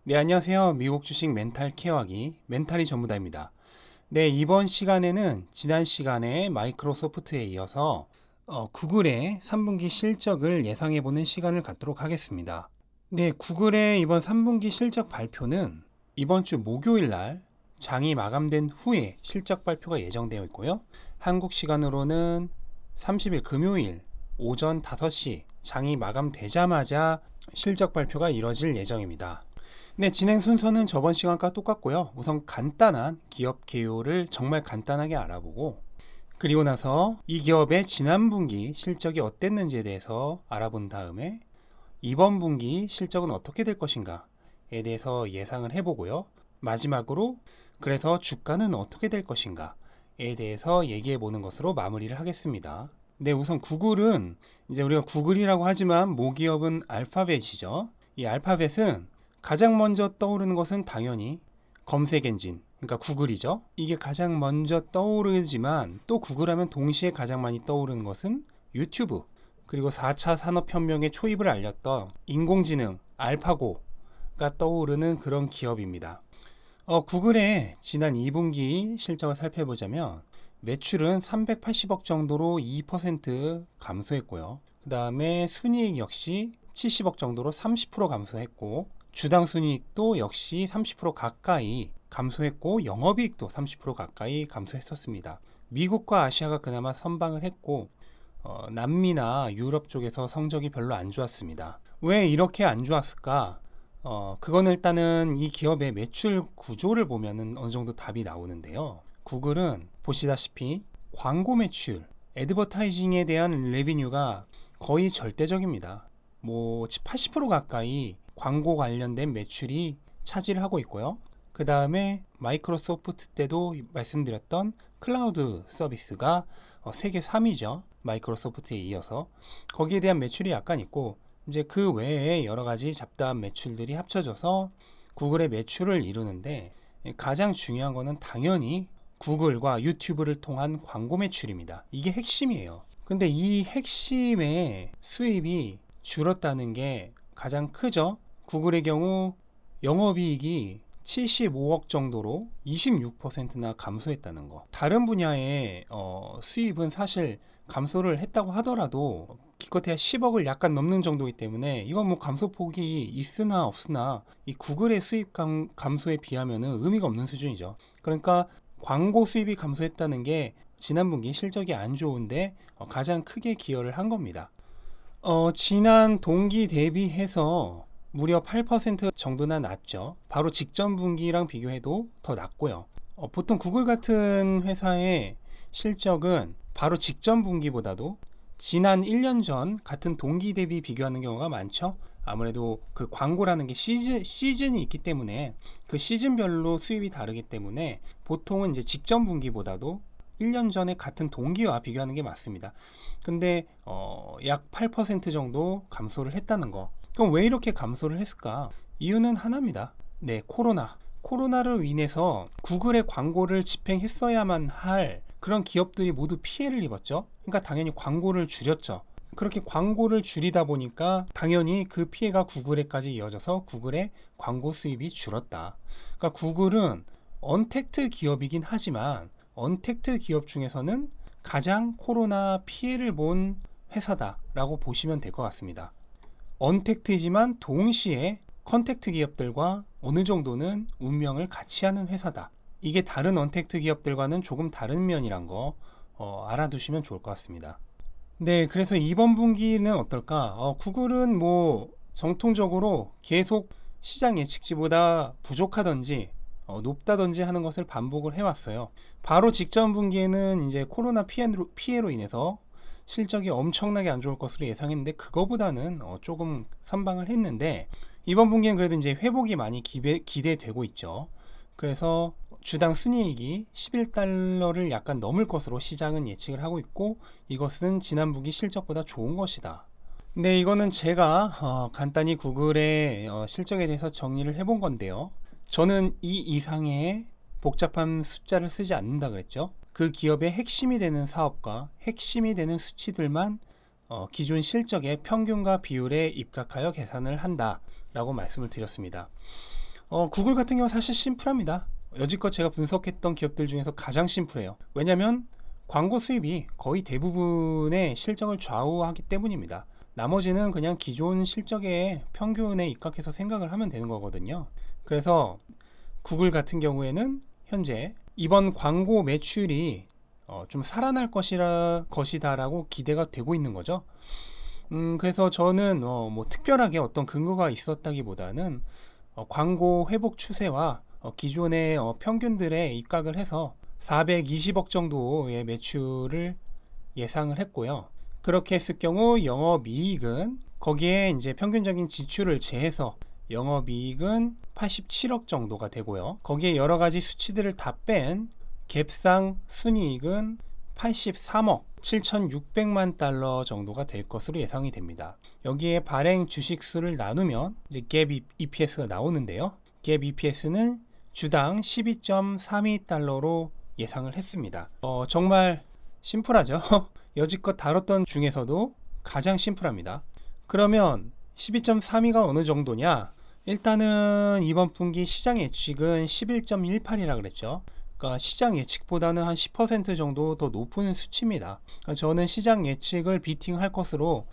네, 안녕하세요. 미국 주식 멘탈 케어하기 멘탈이 전부다입니다. 네, 이번 시간에는 지난 시간에 마이크로소프트에 이어서 구글의 3분기 실적을 예상해보는 시간을 갖도록 하겠습니다. 네, 구글의 이번 3분기 실적 발표는 이번 주 목요일 날 장이 마감된 후에 실적 발표가 예정되어 있고요. 한국 시간으로는 30일 금요일 오전 5시 장이 마감되자마자 실적 발표가 이뤄질 예정입니다. 네, 진행 순서는 저번 시간과 똑같고요. 우선 간단한 기업 개요를 정말 간단하게 알아보고, 그리고 나서 이 기업의 지난 분기 실적이 어땠는지에 대해서 알아본 다음에 이번 분기 실적은 어떻게 될 것인가에 대해서 예상을 해보고요. 마지막으로 그래서 주가는 어떻게 될 것인가에 대해서 얘기해 보는 것으로 마무리를 하겠습니다. 네, 우선 구글은 이제 우리가 구글이라고 하지만 모기업은 알파벳이죠. 이 알파벳은 가장 먼저 떠오르는 것은 당연히 검색 엔진, 그러니까 구글이죠. 이게 가장 먼저 떠오르지만 또 구글하면 동시에 가장 많이 떠오르는 것은 유튜브, 그리고 4차 산업혁명의 초입을 알렸던 인공지능, 알파고가 떠오르는 그런 기업입니다. 구글의 지난 2분기 실적을 살펴보자면 매출은 380억 정도로 2% 감소했고요. 그 다음에 순이익 역시 70억 정도로 30% 감소했고, 주당 순이익도 역시 30% 가까이 감소했고, 영업이익도 30% 가까이 감소했었습니다. 미국과 아시아가 그나마 선방을 했고, 남미나 유럽 쪽에서 성적이 별로 안 좋았습니다. 왜 이렇게 안 좋았을까? 그거는 일단은 이 기업의 매출 구조를 보면은 어느 정도 답이 나오는데요. 구글은 보시다시피 광고 매출, 애드버타이징에 대한 레비뉴가 거의 절대적입니다. 뭐 80% 가까이 광고 관련된 매출이 차지를 하고 있고요. 그 다음에 마이크로소프트 때도 말씀드렸던 클라우드 서비스가 세계 3위죠. 마이크로소프트에 이어서 거기에 대한 매출이 약간 있고, 이제 그 외에 여러 가지 잡다한 매출들이 합쳐져서 구글의 매출을 이루는데, 가장 중요한 거는 당연히 구글과 유튜브를 통한 광고 매출입니다. 이게 핵심이에요. 근데 이 핵심의 수입이 줄었다는 게 가장 크죠. 구글의 경우 영업이익이 75억 정도로 26%나 감소했다는 거. 다른 분야의 수입은 사실 감소를 했다고 하더라도 기껏해야 10억을 약간 넘는 정도이기 때문에 이건 뭐 감소폭이 있으나 없으나 이 구글의 수입 감소에 비하면은 의미가 없는 수준이죠. 그러니까 광고 수입이 감소했다는 게 지난 분기 실적이 안 좋은데 가장 크게 기여를 한 겁니다. 지난 동기 대비해서 무려 8% 정도나 낮죠. 바로 직전 분기랑 비교해도 더 낮고요. 보통 구글 같은 회사의 실적은 바로 직전 분기보다도 지난 1년 전 같은 동기 대비 비교하는 경우가 많죠. 아무래도 그 광고라는 게 시즌이 있기 때문에 그 시즌별로 수입이 다르기 때문에 보통은 이제 직전 분기보다도 1년 전에 같은 동기와 비교하는 게 맞습니다. 근데 약 8% 정도 감소를 했다는 거. 그럼 왜 이렇게 감소를 했을까? 이유는 하나입니다. 네, 코로나를 인해서 구글의 광고를 집행했어야만 할 그런 기업들이 모두 피해를 입었죠. 그러니까 당연히 광고를 줄였죠. 그렇게 광고를 줄이다 보니까 당연히 그 피해가 구글에까지 이어져서 구글의 광고 수입이 줄었다. 그러니까 구글은 언택트 기업이긴 하지만 언택트 기업 중에서는 가장 코로나 피해를 본 회사다라고 보시면 될 것 같습니다. 언택트이지만 동시에 컨택트 기업들과 어느 정도는 운명을 같이 하는 회사다. 이게 다른 언택트 기업들과는 조금 다른 면이란 거 알아두시면 좋을 것 같습니다. 네, 그래서 이번 분기는 어떨까? 구글은 뭐 정통적으로 계속 시장 예측치보다 부족하던지 높다던지 하는 것을 반복을 해왔어요. 바로 직전 분기에는 이제 코로나 피해로 인해서 실적이 엄청나게 안 좋을 것으로 예상했는데 그거보다는 조금 선방을 했는데, 이번 분기는 그래도 이제 회복이 많이 기대되고 있죠. 그래서 주당 순이익이 11달러를 약간 넘을 것으로 시장은 예측을 하고 있고, 이것은 지난 분기 실적보다 좋은 것이다. 네, 이거는 제가 간단히 구글의 실적에 대해서 정리를 해본 건데요. 저는 이 이상의 복잡한 숫자를 쓰지 않는다 그랬죠. 그 기업의 핵심이 되는 사업과 핵심이 되는 수치들만 기존 실적의 평균과 비율에 입각하여 계산을 한다 라고 말씀을 드렸습니다. 구글 같은 경우 사실 심플합니다. 여지껏 제가 분석했던 기업들 중에서 가장 심플해요. 왜냐면 광고 수입이 거의 대부분의 실적을 좌우하기 때문입니다. 나머지는 그냥 기존 실적의 평균에 입각해서 생각을 하면 되는 거거든요. 그래서 구글 같은 경우에는 현재 이번 광고 매출이 좀 살아날 것이다라고 기대가 되고 있는 거죠. 그래서 저는 뭐 특별하게 어떤 근거가 있었다기보다는 광고 회복 추세와 기존의 평균들에 입각을 해서 420억 정도의 매출을 예상을 했고요. 그렇게 했을 경우 영업이익은 거기에 이제 평균적인 지출을 제해서 영업이익은 87억 정도가 되고요. 거기에 여러 가지 수치들을 다 뺀 갭상 순이익은 83억 7,600만 달러 정도가 될 것으로 예상이 됩니다. 여기에 발행 주식수를 나누면 이제 갭 EPS가 나오는데요. 갭 EPS는 주당 12.32달러로 예상을 했습니다. 정말 심플하죠. 여지껏 다뤘던 중에서도 가장 심플합니다. 그러면 12.32가 어느 정도냐? 일단은 이번 분기 시장 예측은 11.18이라 그랬죠. 그러니까 시장 예측보다는 한 10% 정도 더 높은 수치입니다. 저는 시장 예측을 비팅할 것으로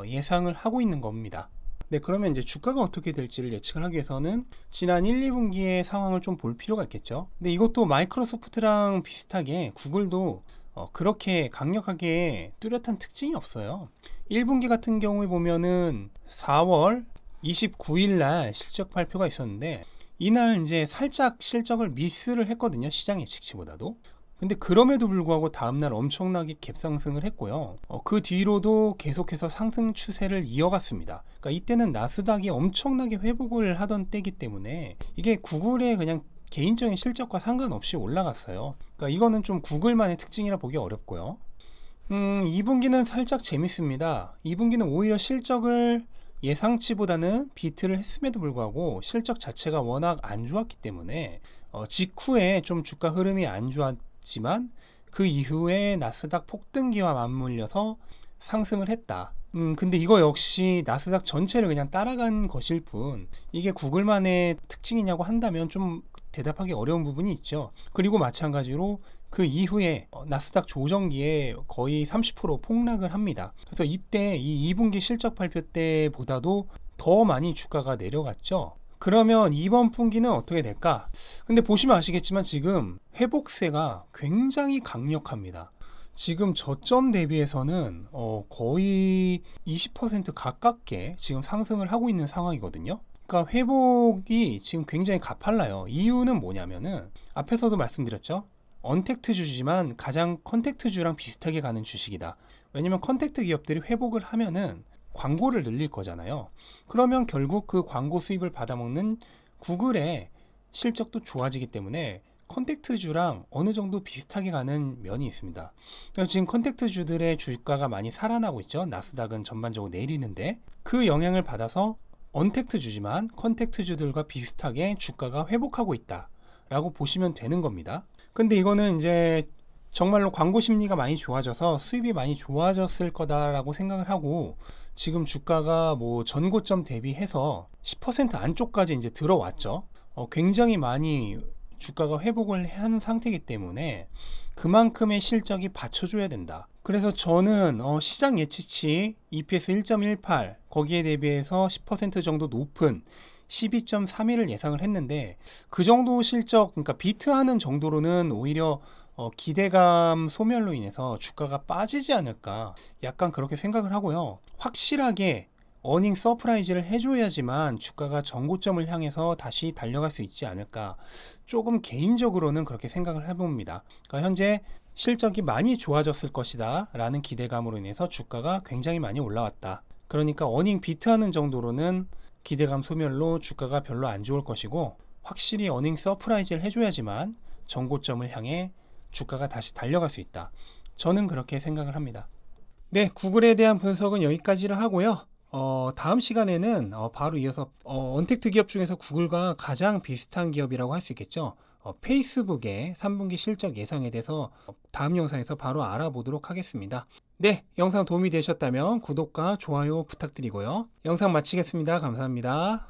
예상을 하고 있는 겁니다. 네, 그러면 이제 주가가 어떻게 될지를 예측을 하기 위해서는 지난 1, 2분기의 상황을 좀 볼 필요가 있겠죠. 근데 이것도 마이크로소프트랑 비슷하게 구글도 그렇게 강력하게 뚜렷한 특징이 없어요. 1분기 같은 경우에 보면은 4월 29일 날 실적 발표가 있었는데 이날 이제 살짝 실적을 미스를 했거든요. 시장 예측치보다도. 근데 그럼에도 불구하고 다음날 엄청나게 갭상승을 했고요. 그 뒤로도 계속해서 상승 추세를 이어갔습니다. 그러니까 이때는 나스닥이 엄청나게 회복을 하던 때이기 때문에 이게 구글의 그냥 개인적인 실적과 상관없이 올라갔어요. 그러니까 이거는 좀 구글만의 특징이라 보기 어렵고요. 2분기는 살짝 재밌습니다. 2분기는 오히려 실적을 예상치보다는 비트를 했음에도 불구하고 실적 자체가 워낙 안 좋았기 때문에 직후에 좀 주가 흐름이 안 좋았지만 그 이후에 나스닥 폭등기와 맞물려서 상승을 했다. 근데 이거 역시 나스닥 전체를 그냥 따라간 것일 뿐 이게 구글만의 특징이냐고 한다면 좀 대답하기 어려운 부분이 있죠. 그리고 마찬가지로 그 이후에 나스닥 조정기에 거의 30% 폭락을 합니다. 그래서 이때 이 2분기 실적 발표 때보다도 더 많이 주가가 내려갔죠. 그러면 이번 분기는 어떻게 될까? 근데 보시면 아시겠지만 지금 회복세가 굉장히 강력합니다. 지금 저점 대비해서는 거의 20% 가깝게 지금 상승을 하고 있는 상황이거든요. 그러니까 회복이 지금 굉장히 가팔라요. 이유는 뭐냐면은 앞에서도 말씀드렸죠. 언택트주지만 가장 컨택트주랑 비슷하게 가는 주식이다. 왜냐면 컨택트 기업들이 회복을 하면은 광고를 늘릴 거잖아요. 그러면 결국 그 광고 수입을 받아먹는 구글의 실적도 좋아지기 때문에 컨택트주랑 어느 정도 비슷하게 가는 면이 있습니다. 지금 컨택트주들의 주가가 많이 살아나고 있죠. 나스닥은 전반적으로 내리는데 그 영향을 받아서 언택트주지만 컨택트주들과 비슷하게 주가가 회복하고 있다 라고 보시면 되는 겁니다. 근데 이거는 이제 정말로 광고 심리가 많이 좋아져서 수입이 많이 좋아졌을 거다라고 생각을 하고 지금 주가가 뭐 전고점 대비해서 10% 안쪽까지 이제 들어왔죠. 굉장히 많이 주가가 회복을 한 상태이기 때문에 그만큼의 실적이 받쳐줘야 된다. 그래서 저는 시장 예측치 EPS 1.18 거기에 대비해서 10% 정도 높은 12.31을 예상을 했는데 그 정도 실적, 그러니까 비트하는 정도로는 오히려 기대감 소멸로 인해서 주가가 빠지지 않을까 약간 그렇게 생각을 하고요. 확실하게 어닝 서프라이즈를 해줘야지만 주가가 전고점을 향해서 다시 달려갈 수 있지 않을까 조금 개인적으로는 그렇게 생각을 해봅니다. 그러니까 현재 실적이 많이 좋아졌을 것이다 라는 기대감으로 인해서 주가가 굉장히 많이 올라왔다. 그러니까 어닝 비트하는 정도로는 기대감 소멸로 주가가 별로 안 좋을 것이고 확실히 어닝 서프라이즈를 해줘야지만 전고점을 향해 주가가 다시 달려갈 수 있다. 저는 그렇게 생각을 합니다. 네, 구글에 대한 분석은 여기까지를 하고요. 다음 시간에는 바로 이어서 언택트 기업 중에서 구글과 가장 비슷한 기업이라고 할 수 있겠죠. 페이스북의 3분기 실적 예상에 대해서 다음 영상에서 바로 알아보도록 하겠습니다. 네, 영상 도움이 되셨다면 구독과 좋아요 부탁드리고요. 영상 마치겠습니다. 감사합니다.